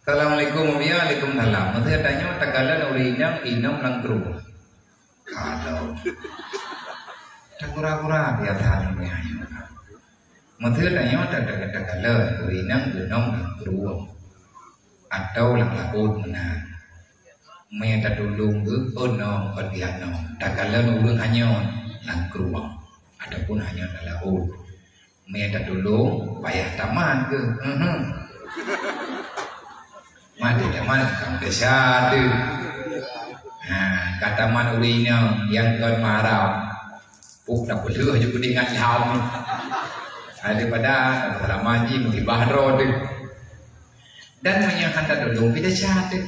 Assalamualaikum ya Waalaikumsalam. Saya tanya tagalan ulinang inam langkru. Kalau takura-kura biasa ni ayo. Saya tanya tagalan ulinang inam langkru. Atau lang laut mana. Mereka dulu ono perdiano. Tagalan ulun hanya langkru. Ataupun hanya laut. Mereka dulu payah taman ke. Mati teman kamu desa tu. Kata man ulinya yang kon marau. Puk tak boleh juga dengan jam. Daripada lama ji mesti bahro tu. Dan menyangka dulu kita satu.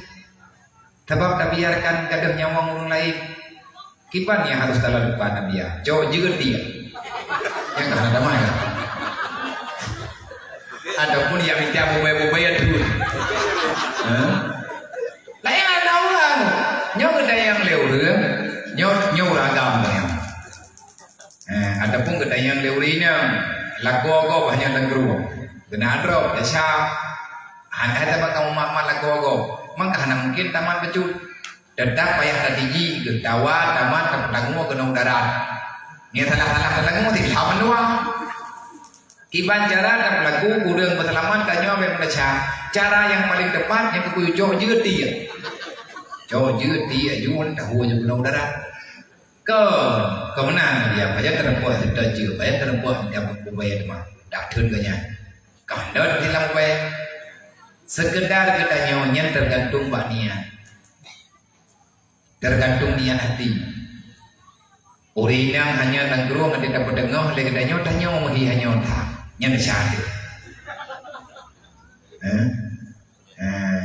Sebab tak biarkan kadang nyawa orang lain. Kipan yang harus dalam depan Nabi ya. Jauh juga dia. Yang tak ada mana. Ataupun yang minta bubai-bubai tu. Lain ada orang nyok ada yang leureung nyok ragam yang adapun ada yang leurinya lagu go banyak tenggeru genadro desa ada bakal umat lagu go maka mungkin taman becut dedak payah tadi ke dawa taman terpendangu ke darat ni salah terpendangu di taman doang kiban cara dapat lagu urang berselamat tanya membaca cara yang paling tepat yang kuyu jauh juga dia jauh juga dia jual tahu yang benar darat ke mana dia banyak terempuan sudah juga banyak terempuan yang berbayar mah dak thun ke nya kandot hilang bae sekedar kita nyonya tergantung niat tergantung niat hati orang hanya tanggrung ada dapat dengar oleh kita nyonya tanya mau hanya otak yang syahid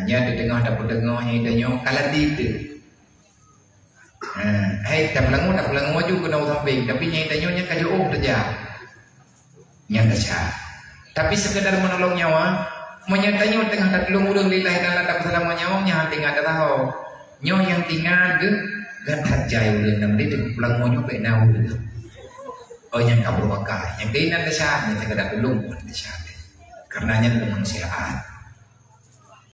nya dengar dapat dengar yang dengar kalau itu tak pelangu juga kena samping tapi yang dengarnya kajau saja yang dasar tapi sekedar menolong nyawa menyertanya tengah tak tolong urang lillahi dan tak selama nyawa nya tinggal ada tahu nyawa yang tinggal ke gantat jaya urang dan dia pelangu nya be nau yang kabur bakal yang kainan dasar nya sekedar tolong buat dasar karenanya kemanusiaan